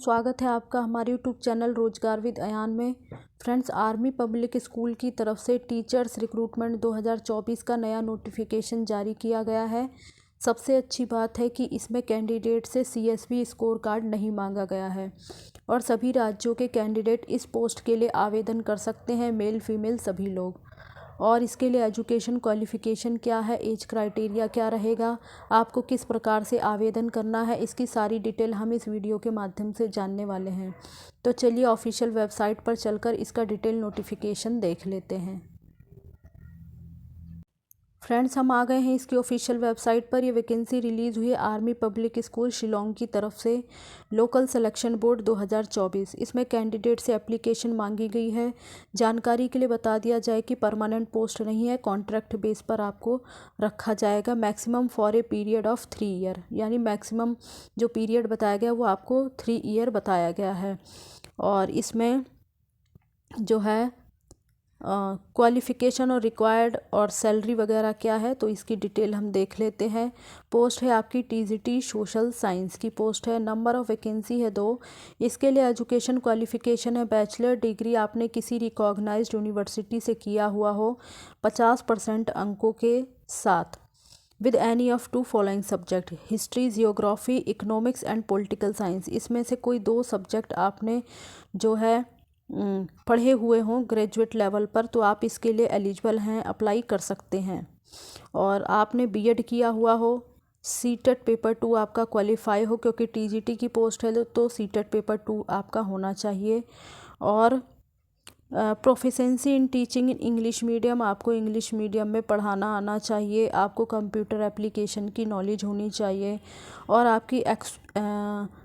Friends, स्वागत है आपका हमारे यूट्यूब चैनल रोजगार विद अयान में। फ्रेंड्स, आर्मी पब्लिक स्कूल की तरफ से टीचर्स रिक्रूटमेंट 2024 का नया नोटिफिकेशन जारी किया गया है। सबसे अच्छी बात है कि इसमें कैंडिडेट से CSV स्कोर कार्ड नहीं मांगा गया है और सभी राज्यों के कैंडिडेट इस पोस्ट के लिए आवेदन कर सकते हैं, मेल फीमेल सभी लोग। और इसके लिए एजुकेशन क्वालिफ़िकेशन क्या है, एज क्राइटेरिया क्या रहेगा, आपको किस प्रकार से आवेदन करना है, इसकी सारी डिटेल हम इस वीडियो के माध्यम से जानने वाले हैं। तो चलिए ऑफिशियल वेबसाइट पर चलकर इसका डिटेल नोटिफिकेशन देख लेते हैं। फ्रेंड्स, हम आ गए हैं इसकी ऑफिशियल वेबसाइट पर। ये वैकेंसी रिलीज़ हुई है आर्मी पब्लिक स्कूल शिलोंग की तरफ से, लोकल सिलेक्शन बोर्ड 2024। इसमें कैंडिडेट से एप्लीकेशन मांगी गई है। जानकारी के लिए बता दिया जाए कि परमानेंट पोस्ट नहीं है, कॉन्ट्रैक्ट बेस पर आपको रखा जाएगा। Maximum for a period of 3 year, यानी मैक्सिमम जो पीरियड बताया गया वो आपको 3 ईयर बताया गया है। और इसमें जो है क्वालिफ़िकेशन और रिक्वायर्ड और सैलरी वगैरह क्या है, तो इसकी डिटेल हम देख लेते हैं। पोस्ट है आपकी TGT सोशल साइंस की पोस्ट है। नंबर ऑफ़ वैकेंसी है 2। इसके लिए एजुकेशन क्वालिफ़िकेशन है बैचलर डिग्री आपने किसी रिकॉग्नाइज्ड यूनिवर्सिटी से किया हुआ हो 50% अंकों के साथ, with any of 2 following subject, history, geography, economics and political science. इसमें से कोई 2 सब्जेक्ट आपने जो है पढ़े हुए हों ग्रेजुएट लेवल पर, तो आप इसके लिए एलिजिबल हैं, अप्लाई कर सकते हैं। और आपने BEd किया हुआ हो, CTET पेपर 2 आपका क्वालिफाई हो, क्योंकि TGT की पोस्ट है तो CTET पेपर 2 आपका होना चाहिए। और proficiency in teaching in English medium, आपको इंग्लिश मीडियम में पढ़ाना आना चाहिए। आपको कंप्यूटर एप्लीकेशन की नॉलेज होनी चाहिए। और आपकी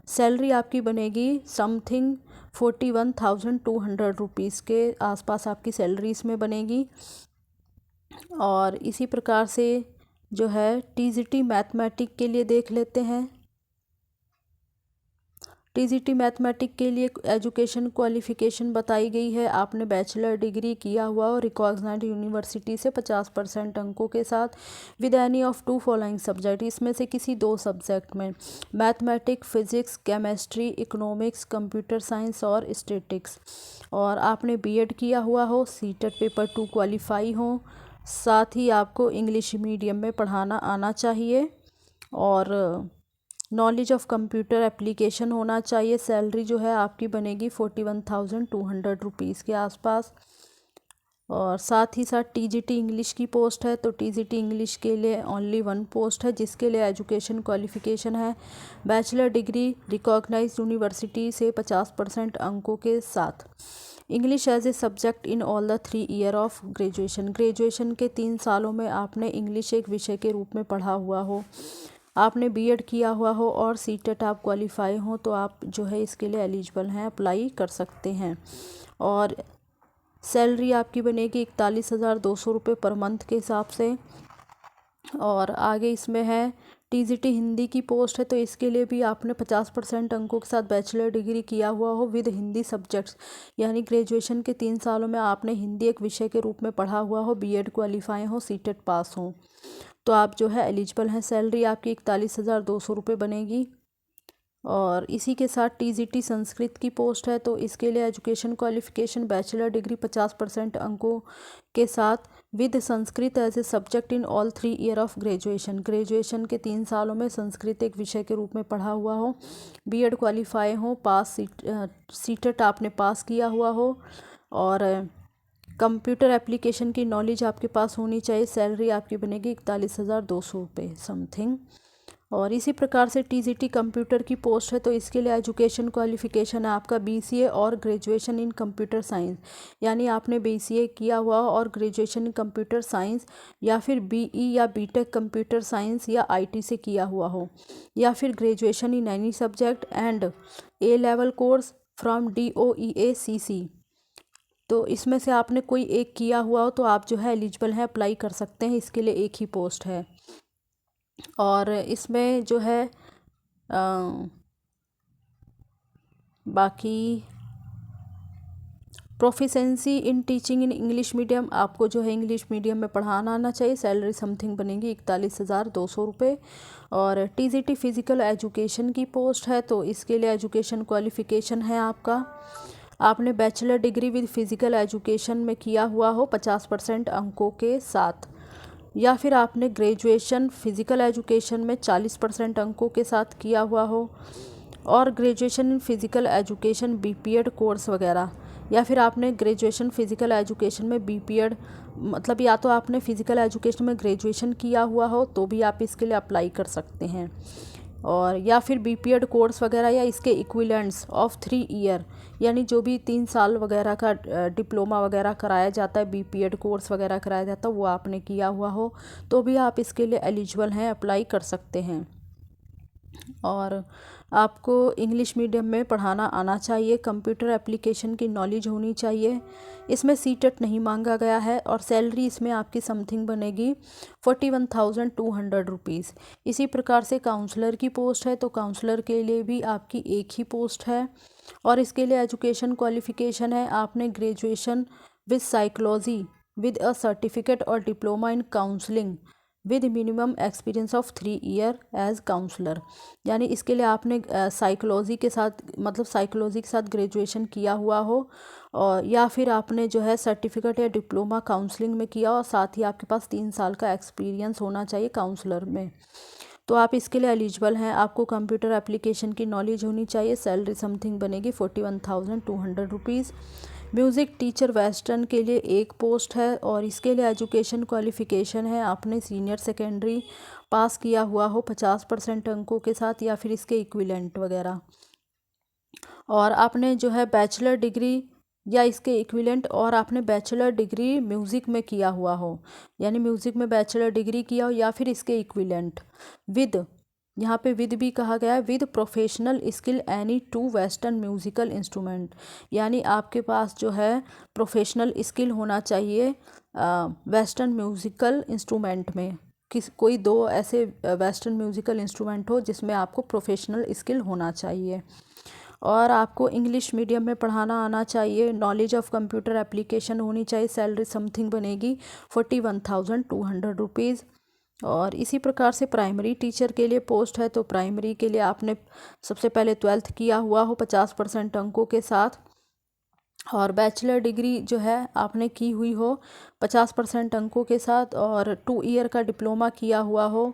सैलरी आपकी बनेगी समथिंग 41,200 रुपीज़ के आसपास आपकी सैलरी इसमें बनेगी। और इसी प्रकार से जो है TGT मैथमेटिक के लिए देख लेते हैं। TGT मैथमेटिक के लिए एजुकेशन क्वालिफ़िकेशन बताई गई है, आपने बैचलर डिग्री किया हुआ और रिकॉग्नाइज्ड यूनिवर्सिटी से 50% अंकों के साथ, with any of 2 following subject. इसमें से किसी 2 सब्जेक्ट में, mathematics, physics, chemistry, economics, computer science और स्टैटिक्स। और आपने BEd किया हुआ हो, CTET पेपर 2 क्वालिफाई हो, साथ ही आपको इंग्लिश मीडियम में पढ़ाना आना चाहिए और नॉलेज ऑफ़ कंप्यूटर एप्लीकेशन होना चाहिए। सैलरी जो है आपकी बनेगी 41,200 रुपीज़ के आसपास। और साथ ही साथ TGT इंग्लिश की पोस्ट है, तो TGT इंग्लिश के लिए ओनली 1 पोस्ट है, जिसके लिए एजुकेशन क्वालिफ़िकेशन है बैचलर डिग्री रिकॉग्नाइज्ड यूनिवर्सिटी से 50% अंकों के साथ। English as a subject in all the 3 year of graduation, graduation के 3 सालों में आपने इंग्लिश एक विषय के रूप में पढ़ा हुआ हो, आपने BEd किया हुआ हो और CTET आप क्वालिफाई हो, तो आप जो है इसके लिए एलिजिबल हैं, अप्लाई कर सकते हैं। और सैलरी आपकी बनेगी 41,200 रुपये पर मंथ के हिसाब से। और आगे इसमें है TGT हिंदी की पोस्ट है, तो इसके लिए भी आपने 50% अंकों के साथ बैचलर डिग्री किया हुआ हो विद हिंदी सब्जेक्ट्स, यानी ग्रेजुएशन के 3 सालों में आपने हिंदी एक विषय के रूप में पढ़ा हुआ हो, BEd क्वालिफाई हो, CTET पास हो, तो आप जो है एलिजिबल हैं। सैलरी आपकी 41,200 रुपये बनेगी। और इसी के साथ TGT संस्कृत की पोस्ट है, तो इसके लिए एजुकेशन क्वालिफ़िकेशन बैचलर डिग्री 50% अंकों के साथ with Sanskrit as a subject in all 3 year of graduation, graduation के 3 सालों में संस्कृत एक विषय के रूप में पढ़ा हुआ हो, BEd क्वालिफाई हो, पास CTET आपने पास किया हुआ हो और कंप्यूटर एप्लीकेशन की नॉलेज आपके पास होनी चाहिए। सैलरी आपकी बनेगी 41,200 रुपये समथिंग। और इसी प्रकार से TGT कंप्यूटर की पोस्ट है, तो इसके लिए एजुकेशन क्वालिफ़िकेशन है आपका BCA और ग्रेजुएशन इन कंप्यूटर साइंस, यानी आपने BCA किया हुआ और ग्रेजुएशन इन कंप्यूटर साइंस, या फिर BE या BTech कंप्यूटर साइंस या IT से किया हुआ हो, या फिर graduation in any subject and A level course from DOEACC। तो इसमें से आपने कोई एक किया हुआ हो, तो आप जो है एलिजिबल हैं, अप्लाई कर सकते हैं। इसके लिए एक ही पोस्ट है। और इसमें जो है बाकी proficiency in teaching in English medium, आपको जो है इंग्लिश मीडियम में पढ़ाना आना चाहिए। सैलरी समथिंग बनेगी 41,200 रुपये। और टीजीटी फिज़िकल एजुकेशन की पोस्ट है, तो इसके लिए एजुकेशन क्वालिफ़िकेशन है आपने bachelor degree with physical education में किया हुआ हो 50% अंकों के साथ, या फिर आपने ग्रेजुएशन फिज़िकल एजुकेशन में 40% अंकों के साथ किया हुआ हो, और graduation in physical education BPEd course वगैरह, या फिर आपने ग्रेजुएशन फ़िज़िकल एजुकेशन में बीपीएड, मतलब या तो आपने फ़िज़िकल एजुकेशन में ग्रेजुएशन किया हुआ हो तो भी आप इसके लिए अप्लाई कर सकते हैं, और या फिर बीपीएड कोर्स वगैरह या इसके इक्विवेलेंट्स ऑफ 3 ईयर, यानी जो भी 3 साल वगैरह का डिप्लोमा वगैरह कराया जाता है, बीपीएड कोर्स वगैरह कराया जाता है, वो आपने किया हुआ हो तो भी आप इसके लिए एलिजिबल हैं, अप्लाई कर सकते हैं। और आपको इंग्लिश मीडियम में पढ़ाना आना चाहिए, कंप्यूटर एप्लीकेशन की नॉलेज होनी चाहिए। इसमें सीटेट नहीं मांगा गया है, और सैलरी इसमें आपकी समथिंग बनेगी 41,200 रुपीज़। इसी प्रकार से काउंसलर की पोस्ट है, तो काउंसलर के लिए भी आपकी एक ही पोस्ट है, और इसके लिए एजुकेशन क्वालिफ़िकेशन है आपने graduation with psychology with a certificate और diploma in counselling with minimum experience of 3 year as counsellor, यानी इसके लिए आपने साइकोलॉजी के साथ, मतलब साइकोलॉजी के साथ ग्रेजुएशन किया हुआ हो, और या फिर आपने जो है सर्टिफिकेट या डिप्लोमा काउंसलिंग में किया, और साथ ही आपके पास 3 साल का एक्सपीरियंस होना चाहिए काउंसलर में, तो आप इसके लिए एलिजिबल हैं। आपको कंप्यूटर एप्लीकेशन की नॉलेज होनी चाहिए। सैलरी समथिंग बनेगी 41,200 रुपीज़। म्यूज़िक टीचर वेस्टर्न के लिए एक पोस्ट है, और इसके लिए एजुकेशन क्वालिफ़िकेशन है आपने सीनियर सेकेंडरी पास किया हुआ हो 50% अंकों के साथ, या फिर इसके इक्विवेलेंट वगैरह, और आपने जो है बैचलर डिग्री या इसके इक्विवेलेंट, और आपने बैचलर डिग्री म्यूज़िक में किया हुआ हो, यानी म्यूज़िक में बैचलर डिग्री किया हो, या फिर इसके इक्विवेलेंट विद, यहाँ पे विद भी कहा गया है, with professional skill any two western musical instrument, यानी आपके पास जो है प्रोफेशनल स्किल होना चाहिए वेस्टर्न म्यूज़िकल इंस्ट्रूमेंट में, कोई 2 ऐसे वेस्टर्न म्यूज़िकल इंस्ट्रूमेंट हो जिसमें आपको प्रोफेशनल स्किल होना चाहिए, और आपको इंग्लिश मीडियम में पढ़ाना आना चाहिए। नॉलेज ऑफ कंप्यूटर एप्लीकेशन होनी चाहिए। सैलरी समथिंग बनेगी 41,200 रुपीज़। और इसी प्रकार से प्राइमरी टीचर के लिए पोस्ट है, तो प्राइमरी के लिए आपने सबसे पहले 12th किया हुआ हो 50% अंकों के साथ, और बैचलर डिग्री जो है आपने की हुई हो 50% अंकों के साथ, और 2 ईयर का डिप्लोमा किया हुआ हो,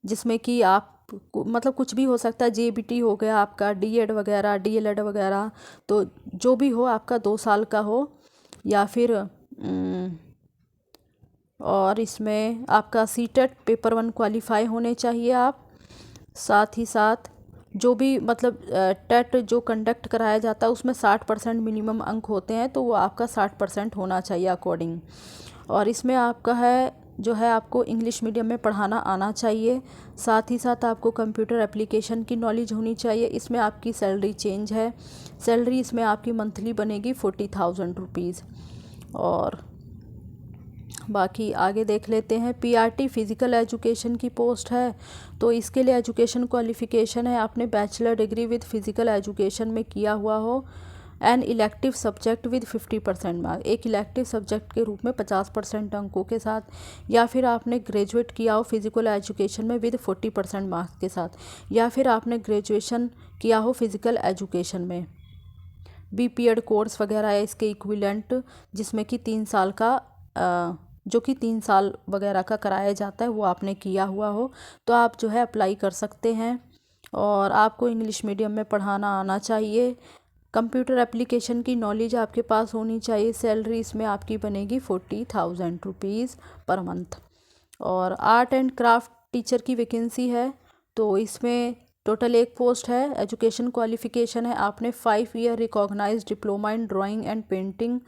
जिसमें कि आप मतलब कुछ भी हो सकता है, जेबीटी हो गया आपका, डीएड वगैरह, डीएलएड वगैरह, तो जो भी हो आपका 2 साल का हो, या फिर और इसमें आपका सीटेट पेपर 1 क्वालिफाई होने चाहिए आप। साथ ही साथ जो भी मतलब टेट जो कंडक्ट कराया जाता है उसमें 60% मिनिमम अंक होते हैं, तो वो आपका 60% होना चाहिए अकॉर्डिंग। और इसमें आपका है जो है आपको इंग्लिश मीडियम में पढ़ाना आना चाहिए। साथ ही साथ आपको कंप्यूटर एप्लीकेशन की नॉलेज होनी चाहिए। इसमें आपकी सैलरी चेंज है, सैलरी इसमें आपकी मंथली बनेगी 40,000 रुपीज़। और बाकी आगे देख लेते हैं। पीआरटी फिज़िकल एजुकेशन की पोस्ट है, तो इसके लिए एजुकेशन क्वालिफ़िकेशन है आपने bachelor degree with physical education में किया हुआ हो, an elective subject with 50% mark, एक इलेक्टिव सब्जेक्ट के रूप में 50% अंकों के साथ, या फिर आपने ग्रेजुएट किया हो फिज़िकल एजुकेशन में विद 40% मार्क्स के साथ, या फिर आपने ग्रेजुएशन किया हो फिज़िकल एजुकेशन में, बीपीएड कोर्स वगैरह है इसके इक्विवेलेंट, जिसमें कि 3 साल का जो कि 3 साल वगैरह का कराया जाता है वो आपने किया हुआ हो, तो आप जो है अप्लाई कर सकते हैं। और आपको इंग्लिश मीडियम में पढ़ाना आना चाहिए। कंप्यूटर एप्लीकेशन की नॉलेज आपके पास होनी चाहिए। सैलरी इसमें आपकी बनेगी 40,000 रुपीज़ पर मंथ। और आर्ट एंड क्राफ्ट टीचर की वैकेंसी है, तो इसमें टोटल एक पोस्ट है। एजुकेशन क्वालिफ़िकेशन है आपने 5 year recognised diploma in drawing and painting,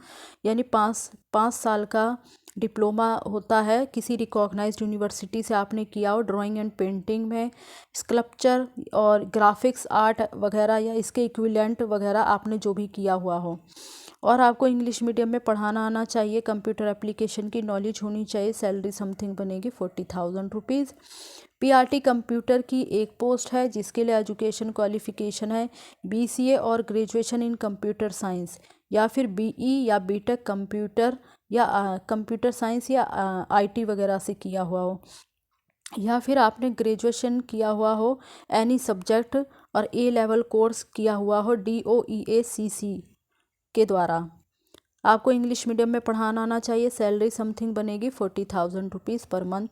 यानी 5 साल का डिप्लोमा होता है किसी रिकॉग्नाइज्ड यूनिवर्सिटी से आपने किया हो ड्राइंग एंड पेंटिंग में, स्कल्पचर और ग्राफिक्स आर्ट वगैरह या इसके इक्विवेलेंट वगैरह आपने जो भी किया हुआ हो। और आपको इंग्लिश मीडियम में पढ़ाना आना चाहिए, कंप्यूटर एप्लीकेशन की नॉलेज होनी चाहिए। सैलरी समथिंग बनेगी 40,000 रुपीज़। पीआरटी कंप्यूटर की एक पोस्ट है जिसके लिए एजुकेशन क्वालिफिकेशन है बीसीए और ग्रेजुएशन इन कंप्यूटर साइंस, या फिर बीई या बीटेक कंप्यूटर या कंप्यूटर साइंस या आईटी वगैरह से किया हुआ हो, या फिर आपने ग्रेजुएशन किया हुआ हो एनी सब्जेक्ट और ए लेवल कोर्स किया हुआ हो DOEACC के द्वारा। आपको इंग्लिश मीडियम में पढ़ाना आना चाहिए। सैलरी समथिंग बनेगी 40,000 रुपीज़ पर मंथ।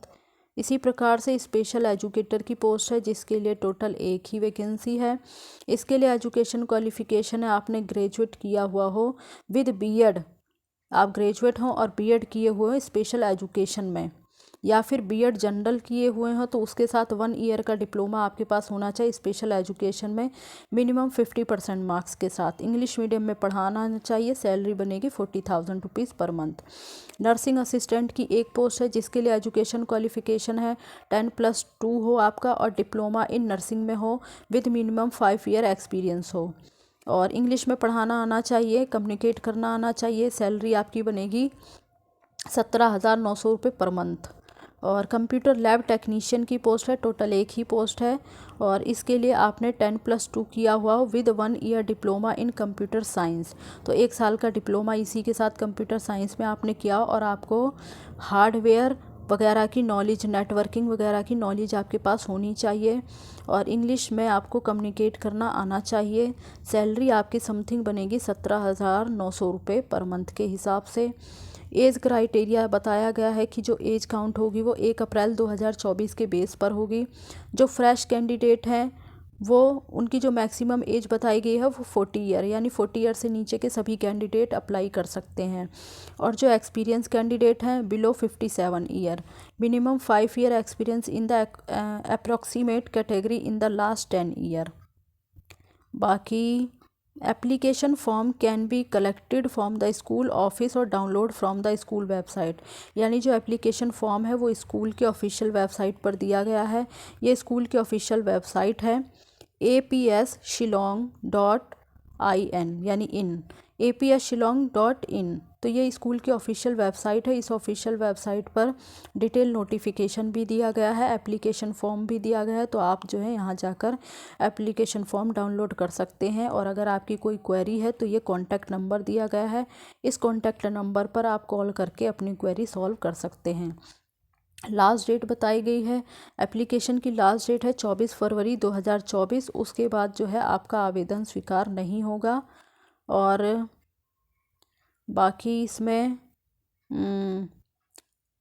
इसी प्रकार से स्पेशल एजुकेटर की पोस्ट है जिसके लिए टोटल एक ही वैकेंसी है। इसके लिए एजुकेशन क्वालिफिकेशन है आपने ग्रेजुएट किया हुआ हो विद बीएड, आप ग्रेजुएट हों और बीएड किए हुए हो स्पेशल एजुकेशन में, या फिर बीएड जनरल किए हुए हो तो उसके साथ 1 ईयर का डिप्लोमा आपके पास होना चाहिए स्पेशल एजुकेशन में, मिनिमम 50% मार्क्स के साथ। इंग्लिश मीडियम में पढ़ाना चाहिए। सैलरी बनेगी 40,000 rupees per month. Nursing assistant की एक पोस्ट है जिसके लिए एजुकेशन क्वालिफिकेशन है 10+2 हो आपका और डिप्लोमा इन नर्सिंग में हो विद मिनिमम 5 ईयर एक्सपीरियंस हो, और इंग्लिश में पढ़ाना आना चाहिए, कम्युनिकेट करना आना चाहिए। सैलरी आपकी बनेगी 17,900 रुपये पर मंथ। और कंप्यूटर लैब टेक्नीशियन की पोस्ट है, टोटल एक ही पोस्ट है, और इसके लिए आपने 10+2 किया हुआ हो with 1 year diploma in computer science, तो 1 साल का डिप्लोमा इसी के साथ कंप्यूटर साइंस में आपने किया हो, और आपको हार्डवेयर वगैरह की नॉलेज, नेटवर्किंग वगैरह की नॉलेज आपके पास होनी चाहिए, और इंग्लिश में आपको कम्युनिकेट करना आना चाहिए। सैलरी आपकी समथिंग बनेगी 17,900 रुपये पर मंथ के हिसाब से। एज क्राइटेरिया बताया गया है कि जो एज काउंट होगी वो 1 अप्रैल 2024 के बेस पर होगी। जो फ्रेश कैंडिडेट हैं वो उनकी जो मैक्सिमम एज बताई गई है वो 40 ईयर, यानी 40 ईयर से नीचे के सभी कैंडिडेट अप्लाई कर सकते हैं, और जो एक्सपीरियंस कैंडिडेट हैं below 57 year, minimum 5 year experience in the approximate category in the last 10 year. बाकी application form can be collected from the school office और download from the school website, यानी जो एप्लीकेशन फॉर्म है वो school के official website पर दिया गया है। ये स्कूल की ऑफिशियल वेबसाइट है APSshillong.in, यानी इन APSshillong.in, तो ये स्कूल की ऑफिशियल वेबसाइट है। इस ऑफिशियल वेबसाइट पर डिटेल नोटिफिकेशन भी दिया गया है, एप्लीकेशन फॉर्म भी दिया गया है, तो आप जो है यहाँ जाकर एप्लीकेशन फॉर्म डाउनलोड कर सकते हैं। और अगर आपकी कोई क्वेरी है तो ये कॉन्टैक्ट नंबर दिया गया है, इस कॉन्टैक्ट नंबर पर आप कॉल करके अपनी क्वेरी सॉल्व कर सकते हैं। लास्ट डेट बताई गई है, एप्लीकेशन की लास्ट डेट है 24 फरवरी 2024। उसके बाद जो है आपका आवेदन स्वीकार नहीं होगा। और बाकी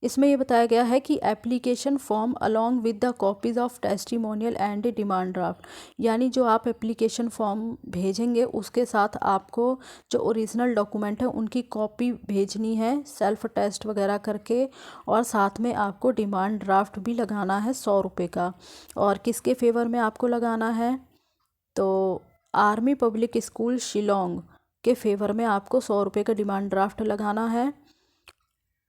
इसमें ये बताया गया है कि application form along with the copies of testimonial and demand draft, यानी जो आप एप्लीकेशन फॉर्म भेजेंगे उसके साथ आपको जो ओरिजिनल डॉक्यूमेंट है उनकी कॉपी भेजनी है सेल्फ टेस्ट वगैरह करके, और साथ में आपको डिमांड ड्राफ्ट भी लगाना है 100 रुपये का। और किसके फेवर में आपको लगाना है, तो आर्मी पब्लिक स्कूल शिलोंग के फेवर में आपको 100 रुपये का डिमांड ड्राफ्ट लगाना है।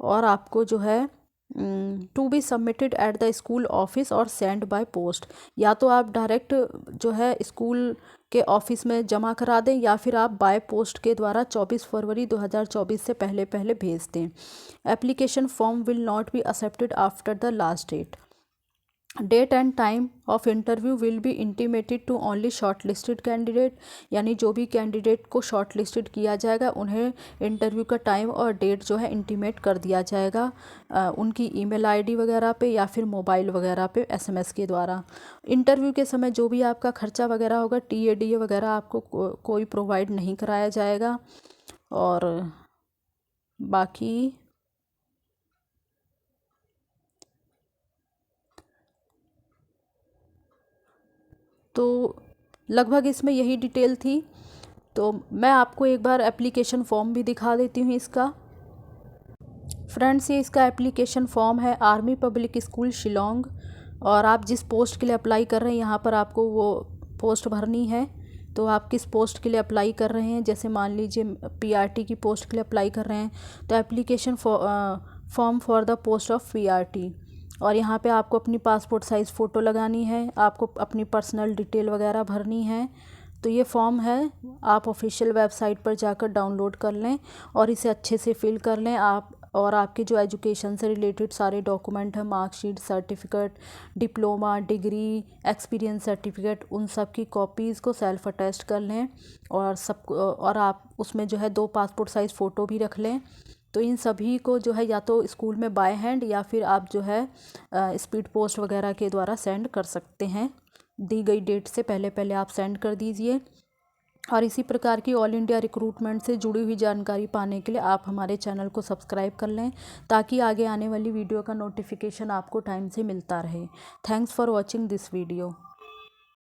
और आपको जो है to be submitted at the school office और सेंड बाय पोस्ट, या तो आप डायरेक्ट जो है स्कूल के ऑफिस में जमा करा दें, या फिर आप बाय पोस्ट के द्वारा 24 फरवरी 2024 से पहले पहले भेज दें। Application form will not be accepted after the last date. Date and time of interview will be intimated to only shortlisted candidate, यानी जो भी कैंडिडेट को शॉर्ट लिस्टेड किया जाएगा उन्हें इंटरव्यू का टाइम और डेट जो है इंटीमेट कर दिया जाएगा उनकी ईमेल आईडी वगैरह पे या फिर मोबाइल वगैरह पे SMS के द्वारा। इंटरव्यू के समय जो भी आपका खर्चा वगैरह होगा TADA वगैरह आपको कोई प्रोवाइड नहीं कराया जाएगा। और बाकी तो लगभग इसमें यही डिटेल थी। तो मैं आपको एक बार एप्लीकेशन फॉर्म भी दिखा देती हूँ इसका। फ्रेंड्स, ये इसका एप्लीकेशन फॉर्म है आर्मी पब्लिक स्कूल शिलोंग, और आप जिस पोस्ट के लिए अप्लाई कर रहे हैं यहाँ पर आपको वो पोस्ट भरनी है। तो आप किस पोस्ट के लिए अप्लाई कर रहे हैं, जैसे मान लीजिए PRT की पोस्ट के लिए अप्लाई कर रहे हैं तो application form for the post of PRT, और यहाँ पे आपको अपनी पासपोर्ट साइज़ फ़ोटो लगानी है, आपको अपनी पर्सनल डिटेल वगैरह भरनी है। तो ये फॉर्म है, आप ऑफिशियल वेबसाइट पर जाकर डाउनलोड कर लें और इसे अच्छे से फिल कर लें आप। और आपके जो एजुकेशन से रिलेटेड सारे डॉक्यूमेंट हैं, marksheet, certificate, diploma, degree, experience certificate, उन सब की कॉपीज़ को सेल्फ अटेस्ट कर लें। और आप उसमें जो है 2 पासपोर्ट साइज़ फ़ोटो भी रख लें। तो इन सभी को जो है या तो स्कूल में बाय हैंड या फिर आप जो है स्पीड पोस्ट वगैरह के द्वारा सेंड कर सकते हैं। दी गई डेट से पहले पहले आप सेंड कर दीजिए। और इसी प्रकार की ऑल इंडिया रिक्रूटमेंट से जुड़ी हुई जानकारी पाने के लिए आप हमारे चैनल को सब्सक्राइब कर लें, ताकि आगे आने वाली वीडियो का नोटिफिकेशन आपको टाइम से मिलता रहे। Thanks for watching this video.